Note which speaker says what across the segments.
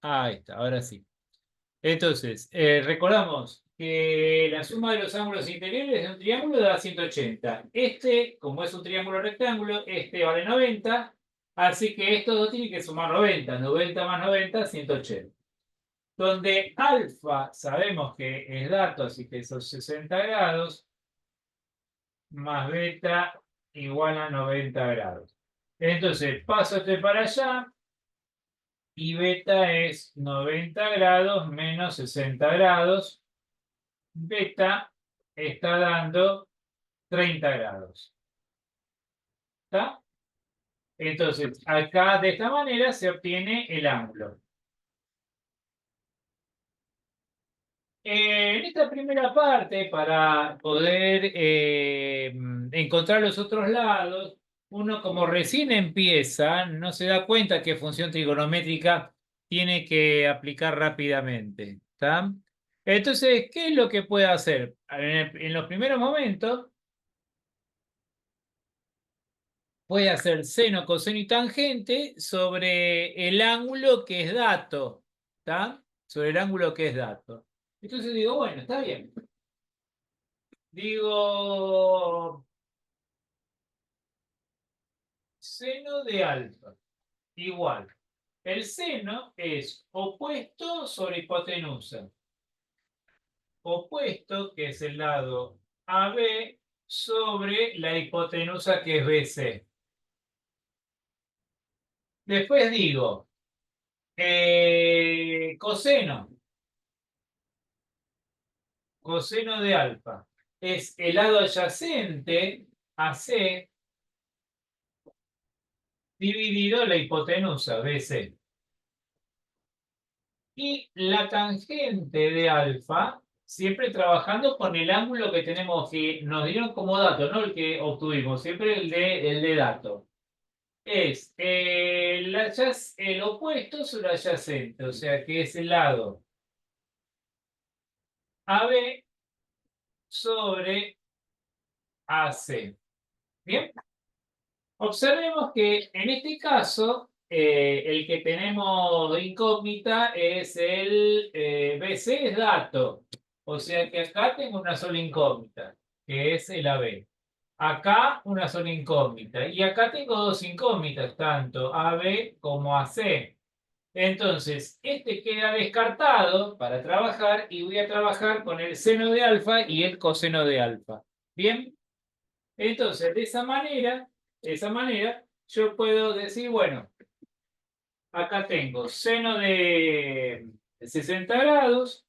Speaker 1: Ahí está, ahora sí. Entonces, recordamos que la suma de los ángulos interiores de un triángulo da 180. Este, como es un triángulo rectángulo, este vale 90. Así que estos dos tienen que sumar 90. 90 más 90, 180. Donde alfa sabemos que es dato, así que son 60 grados, más beta igual a 90 grados. Entonces, paso este para allá. Y beta es 90 grados menos 60 grados. Beta está dando 30 grados. ¿Está? Entonces, acá de esta manera se obtiene el ángulo. En esta primera parte, para poder encontrar los otros lados, uno como recién empieza, no se da cuenta qué función trigonométrica tiene que aplicar rápidamente. ¿Está? Entonces, ¿qué es lo que puede hacer? En los primeros momentos, puede hacer seno, coseno y tangente sobre el ángulo que es dato. ¿Está? Sobre el ángulo que es dato. Entonces digo, bueno, está bien. Digo, seno de alfa igual. El seno es opuesto sobre hipotenusa. Opuesto, que es el lado AB, sobre la hipotenusa que es BC. Después digo, coseno. Coseno de alfa. Es el lado adyacente a C dividido la hipotenusa BC. Y la tangente de alfa, siempre trabajando con el ángulo que tenemos, que nos dieron como dato, no el que obtuvimos, siempre el de dato. Es el opuesto sobre adyacente, o sea que es el lado AB sobre AC. Bien, observemos que en este caso el que tenemos de incógnita es el BC, es dato. O sea que acá tengo una sola incógnita, que es el AB. Acá una sola incógnita. Y acá tengo dos incógnitas, tanto AB como AC. Entonces, este queda descartado para trabajar y voy a trabajar con el seno de alfa y el coseno de alfa. ¿Bien? Entonces, de esa manera, yo puedo decir, bueno, acá tengo seno de 60 grados,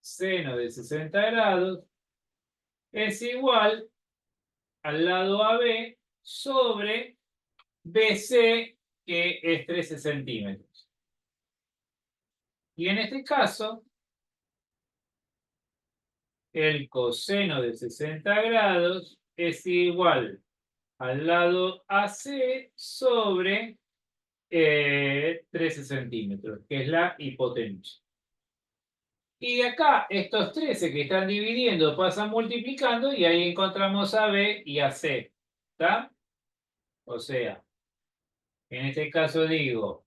Speaker 1: seno de 60 grados es igual al lado AB sobre BC, que es 13 centímetros. Y en este caso, el coseno de 60 grados es igual al lado AC sobre 13 centímetros, que es la hipotenusa. Y de acá, estos 13 que están dividiendo pasan multiplicando y ahí encontramos a B y a C. ¿Está? O sea, en este caso digo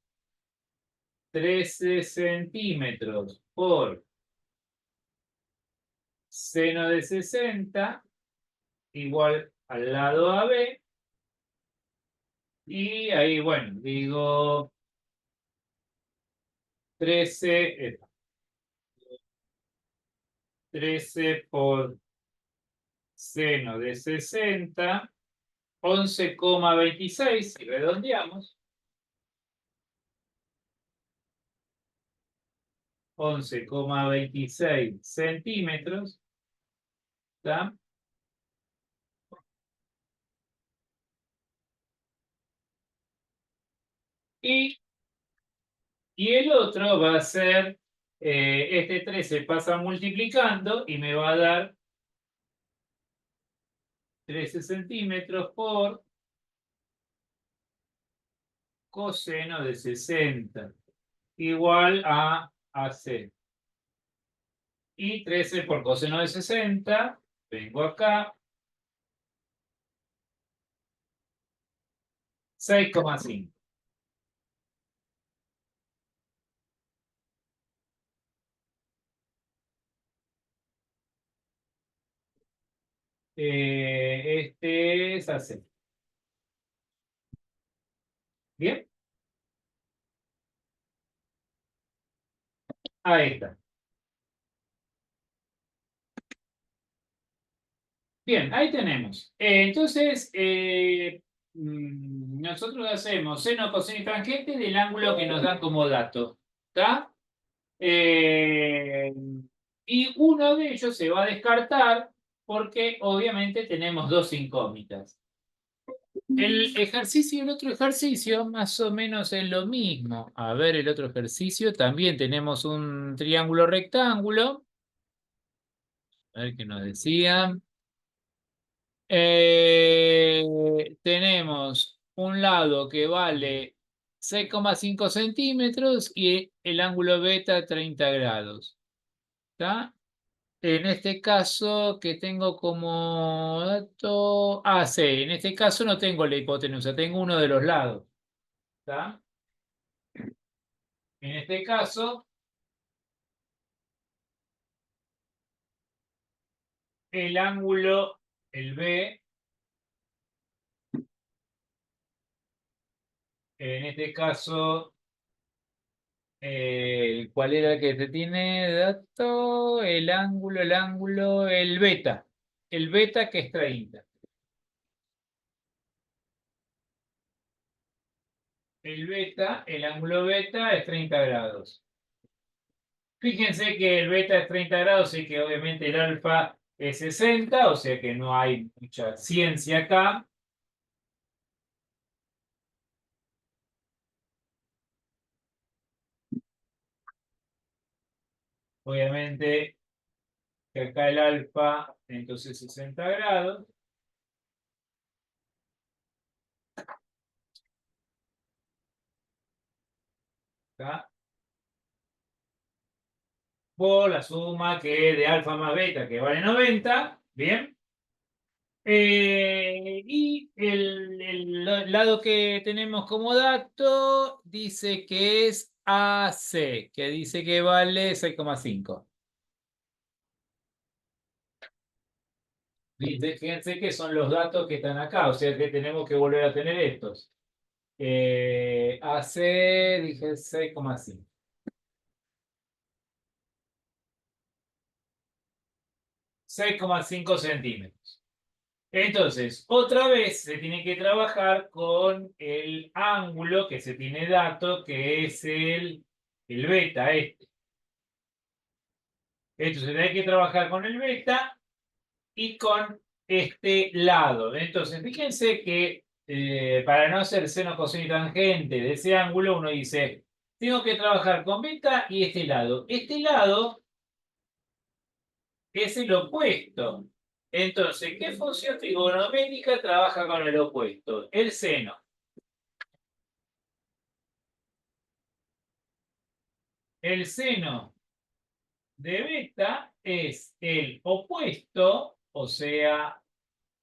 Speaker 1: 13 centímetros por seno de 60 igual al lado AB. Y ahí, bueno, digo 13, 13 por seno de 60, 11,26, si redondeamos, 11,26 centímetros, ¿está? Y, y el otro va a ser, este 13 pasa multiplicando y me va a dar 13 centímetros por coseno de 60, igual a AC. Y 13 por coseno de 60, vengo acá, 6,5. Este es AC. Bien, ahí está. Bien, ahí tenemos. Entonces, nosotros hacemos seno, coseno y tangente del ángulo que nos dan como dato. ¿Está? Eh, y uno de ellos se va a descartar porque obviamente tenemos dos incógnitas. El ejercicio y el otro ejercicio más o menos es lo mismo. A ver, el otro ejercicio también tenemos un triángulo rectángulo. A ver qué nos decían. Tenemos un lado que vale 6,5 centímetros y el ángulo beta 30 grados. ¿Está? En este caso, que tengo como dato. Ah, sí, en este caso no tengo la hipotenusa, tengo uno de los lados. ¿Está? En este caso, el ángulo, el B, en este caso, ¿cuál era el que te tiene dato? El beta. El beta que es 30. El beta, el ángulo beta es 30 grados. Fíjense que el beta es 30 grados y que obviamente el alfa es 60, o sea que no hay mucha ciencia acá. Obviamente que acá el alfa, entonces 60 grados. Acá, por la suma que de alfa más beta, que vale 90. Bien. Y el lado que tenemos como dato dice que es AC, que dice que vale 6,5. Fíjense que son los datos que están acá, o sea que tenemos que volver a tener estos. AC, dije 6,5. 6,5 centímetros. Entonces, otra vez se tiene que trabajar con el ángulo que se tiene dato, que es el beta este. Entonces hay que trabajar con el beta y con este lado. Entonces, fíjense que para no hacer seno, coseno y tangente de ese ángulo, uno dice, tengo que trabajar con beta y este lado. Este lado es el opuesto. Entonces, ¿qué función trigonométrica trabaja con el opuesto? El seno. El seno de beta es el opuesto, o sea,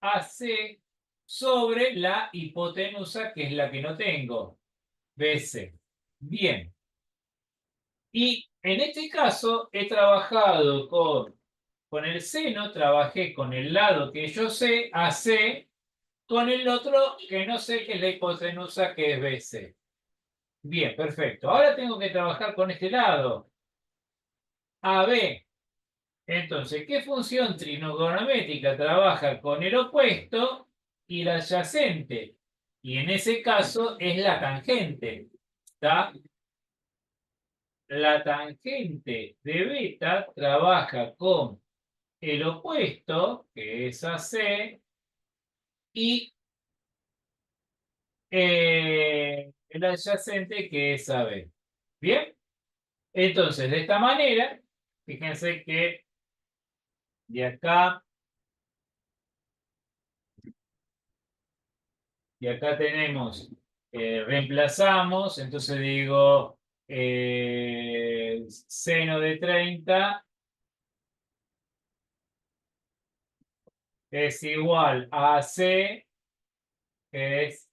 Speaker 1: AC sobre la hipotenusa, que es la que no tengo, BC. Bien. Y en este caso he trabajado con el seno, trabajé con el lado que yo sé, AC, con el otro que no sé, que es la hipotenusa, que es BC. Bien, perfecto. Ahora tengo que trabajar con este lado, AB. Entonces, ¿qué función trigonométrica trabaja con el opuesto y la adyacente? Y en ese caso es la tangente. ¿Está? La tangente de beta trabaja con el opuesto, que es AC, y el adyacente, que es AB. ¿Bien? Entonces, de esta manera, fíjense que de acá y acá tenemos, reemplazamos, entonces digo, seno de 30 es igual a C, que es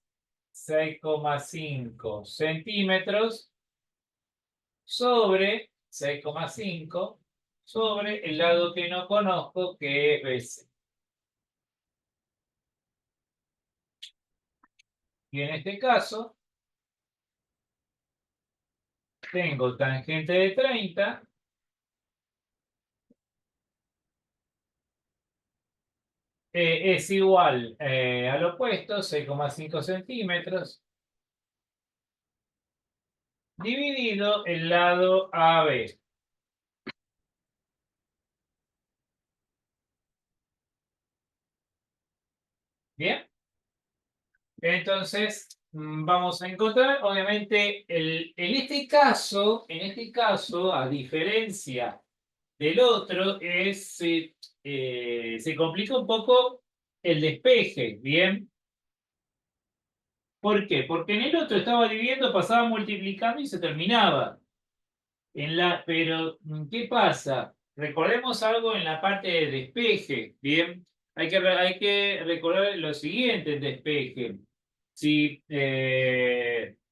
Speaker 1: 6,5 centímetros sobre 6,5 sobre el lado que no conozco, que es BC. Y en este caso, tengo tangente de 30 es igual al opuesto, 6,5 centímetros, dividido el lado AB. ¿Bien? Entonces, vamos a encontrar, obviamente, en este caso, a diferencia del otro, se complica un poco el despeje, ¿bien? ¿Por qué? Porque en el otro estaba dividiendo, pasaba multiplicando y se terminaba. Pero, ¿qué pasa? Recordemos algo en la parte de despeje, ¿bien? Hay que recordar lo siguiente en despeje. Si,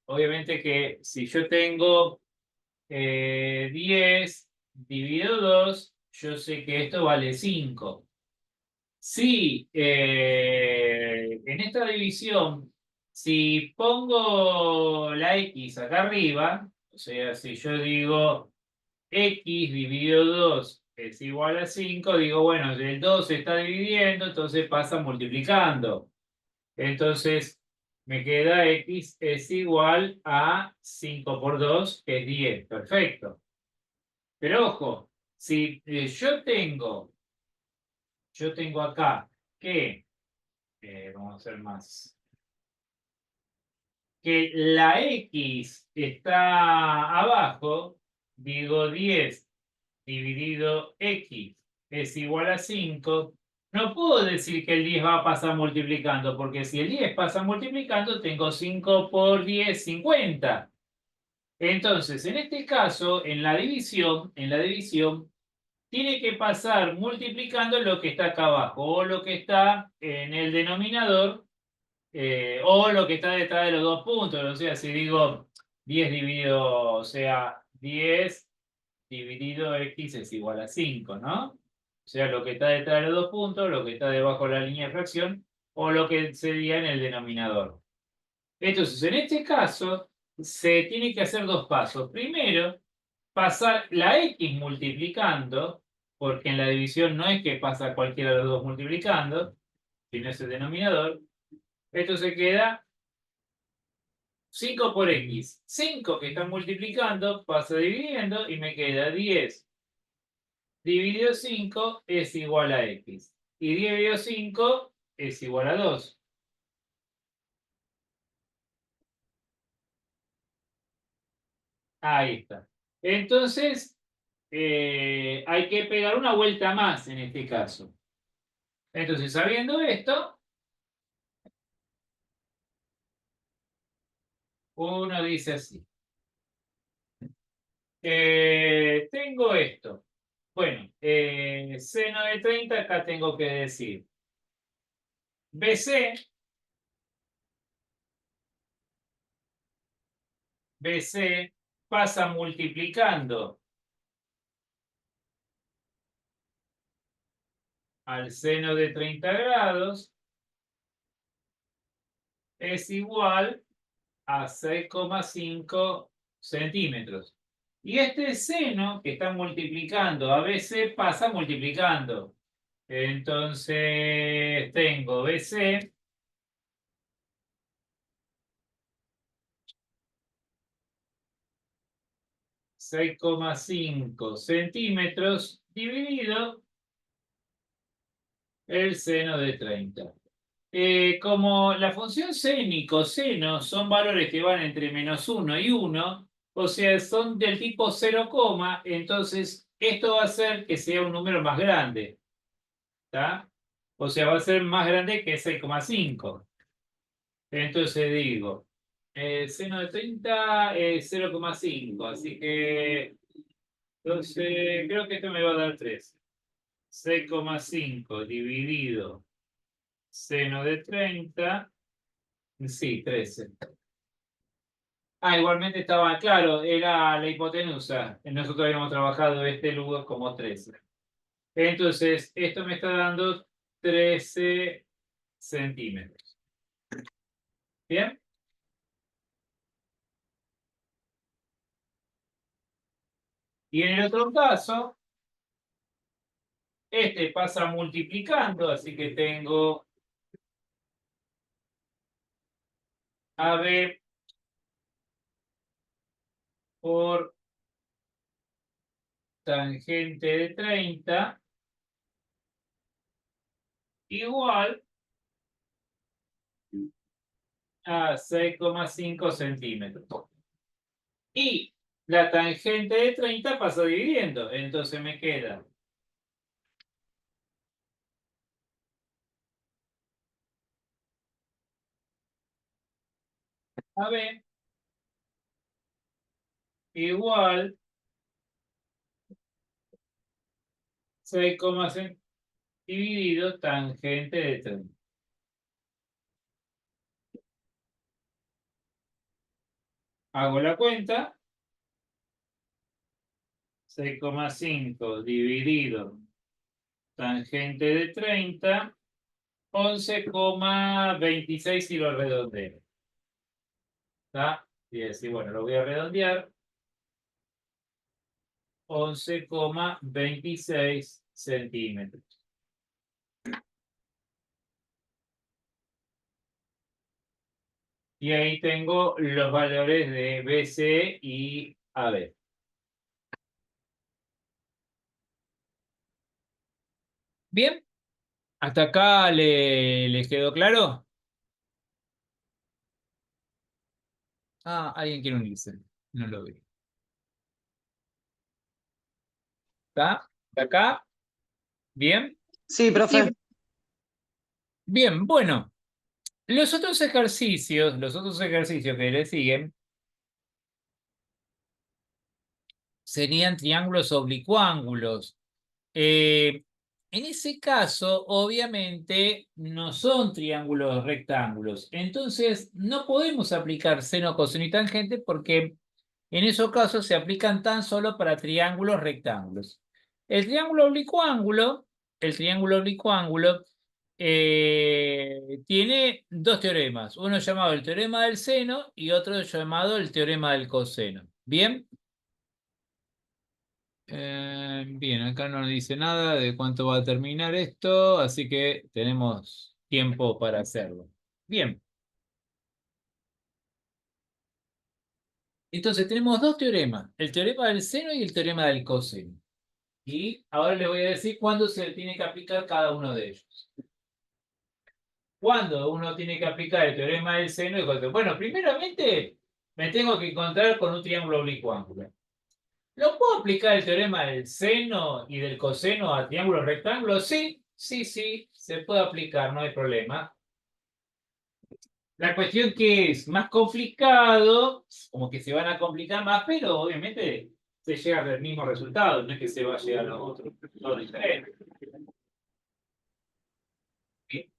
Speaker 1: obviamente que si yo tengo 10 dividido 2, yo sé que esto vale 5. Si en esta división, si pongo la X acá arriba, o sea, si yo digo X dividido 2 es igual a 5, digo, bueno, el 2 se está dividiendo, entonces pasa multiplicando. Entonces, me queda X es igual a 5 por 2, que es 10. Perfecto. Pero ojo, si yo tengo acá que, vamos a hacer más, que la X está abajo, digo 10 dividido X es igual a 5, no puedo decir que el 10 va a pasar multiplicando, porque si el 10 pasa multiplicando, tengo 5 por 10, 50. Entonces, en este caso, en la división, tiene que pasar multiplicando lo que está acá abajo, o lo que está en el denominador, o lo que está detrás de los dos puntos. O sea, si digo 10 dividido, o sea, 10 dividido X es igual a 5, ¿no? O sea, lo que está detrás de los dos puntos, lo que está debajo de la línea de fracción, o lo que sería en el denominador. Entonces, en este caso, se tiene que hacer dos pasos. Primero, pasar la X multiplicando, porque en la división no es que pasa cualquiera de los dos multiplicando, sino es el denominador. Esto se queda 5 por X. 5 que están multiplicando, pasa dividiendo y me queda 10 dividido 5 es igual a X. Y 10 dividido 5 es igual a 2. Ahí está. Entonces, hay que pegar una vuelta más en este caso. Entonces, sabiendo esto, uno dice así. Tengo esto. Bueno, seno de 30, acá tengo que decir. BC, BC pasa multiplicando al seno de 30 grados, es igual a 6,5 centímetros. Y este seno que está multiplicando a BC pasa multiplicando. Entonces tengo BC 6,5 centímetros dividido el seno de 30. Como la función seno y coseno son valores que van entre -1 y 1, o sea, son del tipo 0, entonces esto va a hacer que sea un número más grande. ¿Está? O sea, va a ser más grande que 6,5. Entonces digo, seno de 30 es 0,5, así que entonces creo que esto me va a dar 3. 6,5 dividido seno de 30 Sí, 13. Ah, igualmente estaba, claro, era la hipotenusa. Nosotros habíamos trabajado este lugo como 13. Entonces, esto me está dando 13 centímetros. ¿Bien? Y en el otro caso, este pasa multiplicando, así que tengo AB por tangente de 30 igual a 6,5 centímetros. Y la tangente de 30 pasa dividiendo, entonces me queda AB igual 6,5 dividido tangente de 30. Hago la cuenta, 6,5 dividido tangente de 30, 11,26 si lo redondeo. ¿Está? Y decir, bueno, lo voy a redondear, 11,26 centímetros. Y ahí tengo los valores de BC y AB. Bien, hasta acá les quedó claro. Ah, alguien quiere unirse. No lo vi. ¿Está? ¿Está acá? Bien.
Speaker 2: Sí,
Speaker 1: Y
Speaker 2: profe.
Speaker 1: bien, bueno, los otros ejercicios que le siguen serían triángulos oblicuángulos. En ese caso, obviamente, no son triángulos rectángulos. Entonces, no podemos aplicar seno, coseno y tangente porque en esos casos se aplican tan solo para triángulos rectángulos. El triángulo oblicuángulo, el triángulo oblicuángulo tiene dos teoremas, uno llamado el teorema del seno y otro llamado el teorema del coseno. ¿Bien? Bien, acá no nos dice nada de cuánto va a terminar esto, así que tenemos tiempo para hacerlo. Bien, entonces tenemos dos teoremas, el teorema del seno y el teorema del coseno. Y ahora les voy a decir cuándo se tiene que aplicar cada uno de ellos. ¿Cuándo uno tiene que aplicar el teorema del seno y el coseno? Bueno, primeramente me tengo que encontrar con un triángulo oblicuángulo. ¿Lo puedo aplicar el teorema del seno y del coseno a triángulos rectángulos? Sí, sí, sí, se puede aplicar, no hay problema. La cuestión que es más complicado, como que se van a complicar más, pero obviamente se llega al mismo resultado, no es que se va a llegar a los otros, todo diferente. Bien.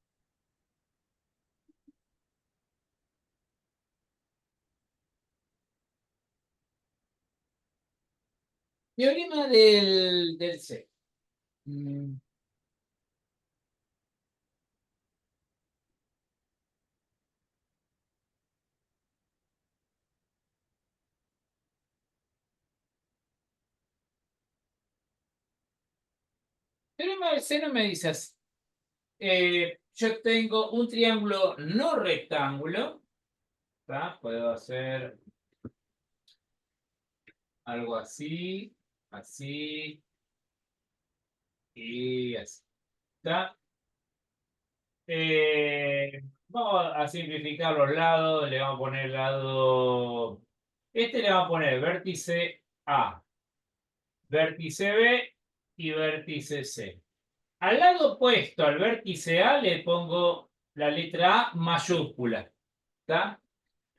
Speaker 1: Teorema del C. Mm, Teorema del seno me dice así. Yo tengo un triángulo no rectángulo, ¿tá? Puedo hacer algo así, así y así. ¿Está? Vamos a simplificar los lados, le vamos a poner lado... Este le vamos a poner vértice A, vértice B y vértice C. Al lado opuesto al vértice A le pongo la letra A mayúscula. ¿Está?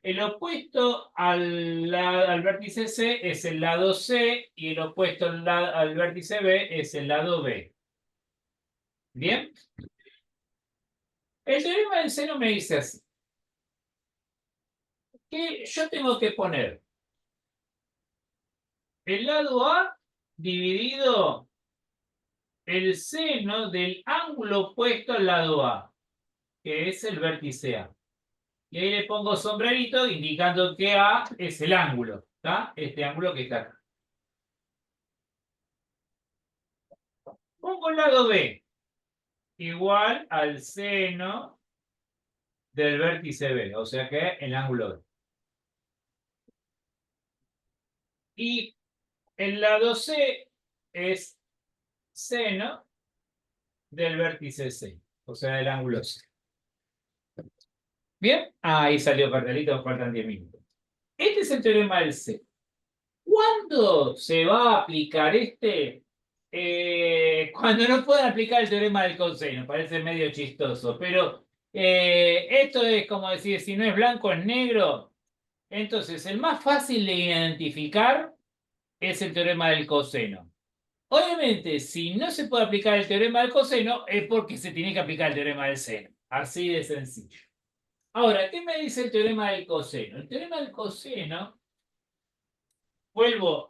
Speaker 1: El opuesto al vértice C es el lado C y el opuesto al vértice B es el lado B. ¿Bien? El teorema del seno me dice así. que yo tengo que poner el lado A dividido el seno del ángulo opuesto al lado A, que es el vértice A. Y ahí le pongo sombrerito indicando que A es el ángulo, ¿está? Este ángulo que está acá. Pongo el lado B igual al seno del vértice B, o sea que el ángulo B. Y el lado C es seno del vértice C, o sea, el ángulo C. ¿Bien? Ahí salió cartelito, faltan 10 minutos. Este es el teorema del C. ¿Cuándo se va a aplicar este? Cuando no puedan aplicar el teorema del coseno, parece medio chistoso, pero esto es como decir, si no es blanco es negro. Entonces, el más fácil de identificar es el teorema del coseno. Obviamente, si no se puede aplicar el teorema del coseno, es porque se tiene que aplicar el teorema del seno. Así de sencillo. Ahora, ¿qué me dice el teorema del coseno? El teorema del coseno, vuelvo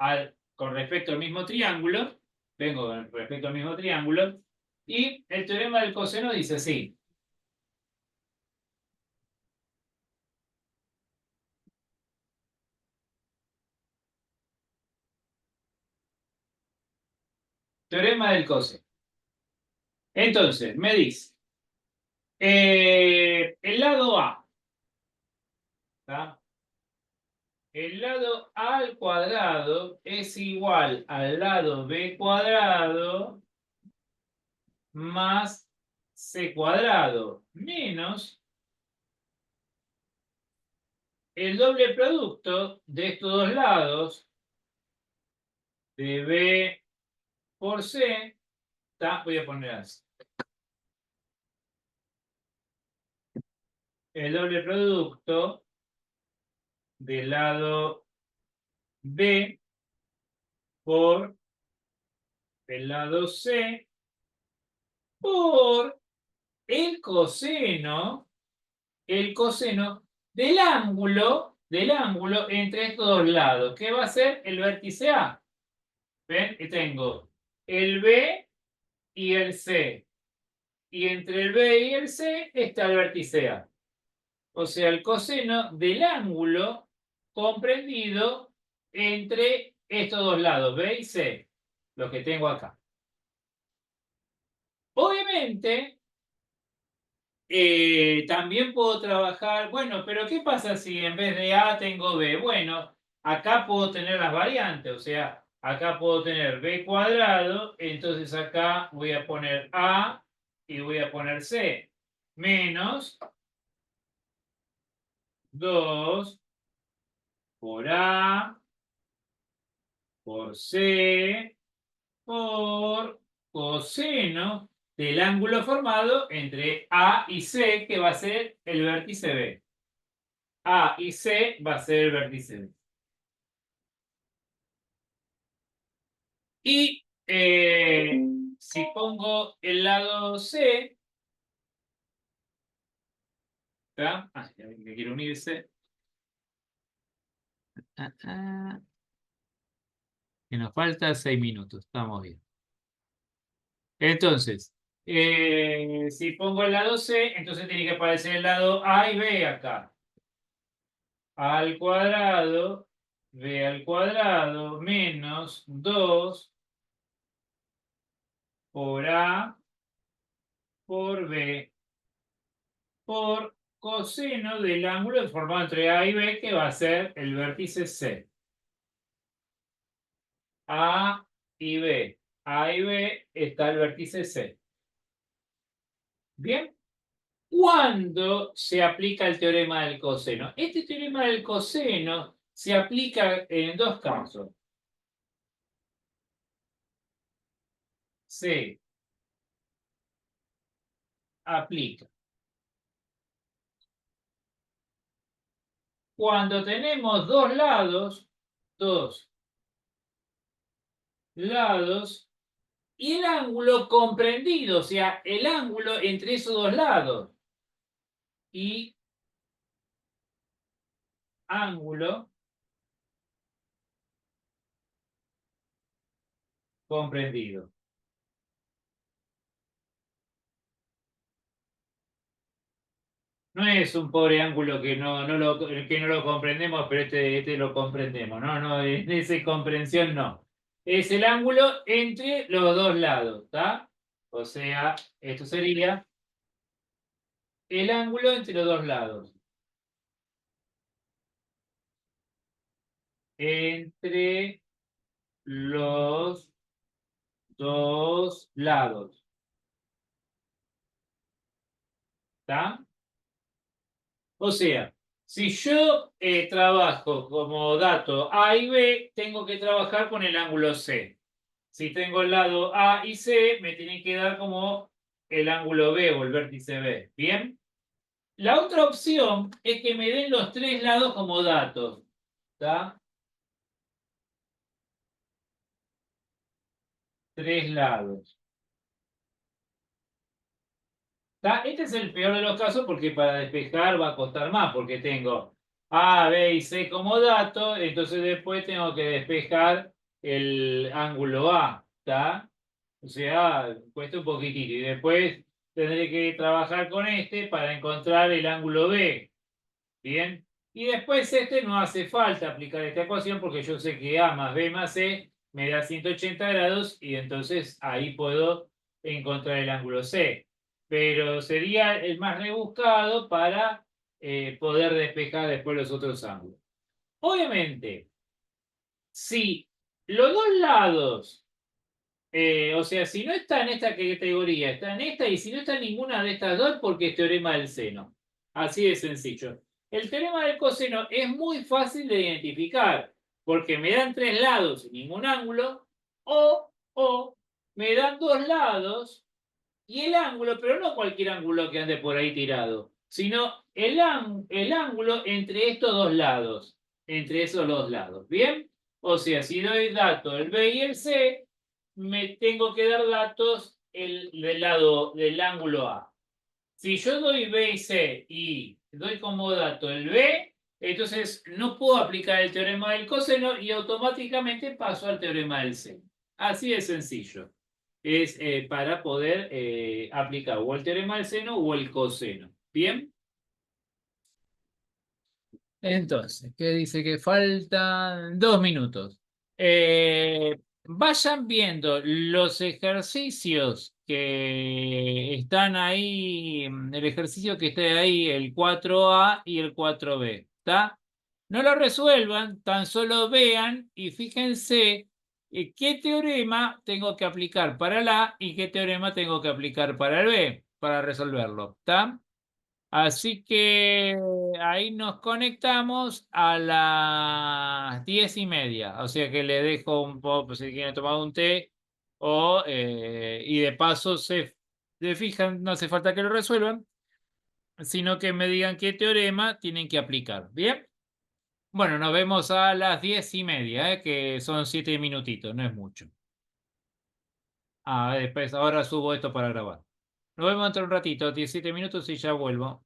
Speaker 1: con respecto al mismo triángulo, vengo con respecto al mismo triángulo, y el teorema del coseno dice así. Teorema del coseno. Entonces, me dice, el lado A, ¿tá? El lado A al cuadrado es igual al lado B cuadrado más C cuadrado menos el doble producto de estos dos lados de B por C, voy a poner así. El doble producto del lado B por el lado C por el coseno del ángulo entre estos dos lados, que va a ser el vértice A. ¿Ven? Y tengo el B y el C. Y entre el B y el C está el vértice A. O sea, el coseno del ángulo comprendido entre estos dos lados, B y C, los que tengo acá. Obviamente, también puedo trabajar, bueno, pero ¿qué pasa si en vez de A tengo B? Bueno, acá puedo tener las variantes, o sea, acá puedo tener B cuadrado, entonces acá voy a poner A y voy a poner C, menos 2 por A por C por coseno del ángulo formado entre A y C, que va a ser el vértice B. A y C va a ser el vértice B. Y si pongo el lado C, ¿está? Ya ven que quiere unirse. Que nos falta 6 minutos, estamos bien. Entonces, si pongo el lado C, entonces tiene que aparecer el lado A y B acá. A al cuadrado, B al cuadrado, menos 2 por A por B por coseno del ángulo formado entre A y B, que va a ser el vértice C. A y B. A y B está el vértice C. Bien. ¿Cuándo se aplica el teorema del coseno? Este teorema del coseno se aplica en dos casos. Se aplica cuando tenemos dos lados y el ángulo comprendido, o sea, el ángulo entre esos dos lados. Y ángulo comprendido. No es un pobre ángulo que no lo comprendemos, pero este lo comprendemos. No, no, en esa comprensión no. Es el ángulo entre los dos lados, ¿está? O sea, esto sería el ángulo entre los dos lados. Entre los dos lados. ¿Está? O sea, si yo trabajo como dato A y B, tengo que trabajar con el ángulo C. Si tengo el lado A y C, me tienen que dar como el ángulo B o el vértice B. ¿Bien? La otra opción es que me den los tres lados como datos. ¿Está? Tres lados. ¿Está? Este es el peor de los casos porque para despejar va a costar más, porque tengo A, B y C como datos, entonces después tengo que despejar el ángulo A. ¿Está? O sea, cuesta un poquitito. Y después tendré que trabajar con este para encontrar el ángulo B. Bien. Y después este no hace falta aplicar esta ecuación porque yo sé que A más B más C me da 180 grados y entonces ahí puedo encontrar el ángulo C. Pero sería el más rebuscado para poder despejar después los otros ángulos. Obviamente, si los dos lados, o sea, si no está en esta categoría, está en esta, y si no está en ninguna de estas dos, porque es teorema del seno. Así de sencillo. El teorema del coseno es muy fácil de identificar, porque me dan tres lados y ningún ángulo, o me dan dos lados y el ángulo, pero no cualquier ángulo que ande por ahí tirado, sino el ángulo entre estos dos lados, entre esos dos lados. ¿Bien? O sea, si doy datos el B y el C, me tengo que dar datos del lado del ángulo A. Si yo doy B y C y doy como dato el B, entonces no puedo aplicar el teorema del coseno y automáticamente paso al teorema del seno. Así de sencillo. Es para poder aplicar o el teorema del seno o el coseno. ¿Bien? Entonces, ¿qué dice que faltan 2 minutos? Vayan viendo los ejercicios que están ahí, el ejercicio que está ahí, el 4A y el 4B, ¿está? No lo resuelvan, tan solo vean y fíjense qué teorema tengo que aplicar para el A y qué teorema tengo que aplicar para el B para resolverlo, ¿está? Así que ahí nos conectamos a las 10:30. O sea que le dejo un poco, si quieren tomar un té, y de paso se fijan, no hace falta que lo resuelvan, sino que me digan qué teorema tienen que aplicar. ¿Bien? Bueno, nos vemos a las 10:30, que son 7 minutitos, no es mucho. Después, ahora subo esto para grabar. Nos vemos dentro de un ratito, 17 minutos y ya vuelvo.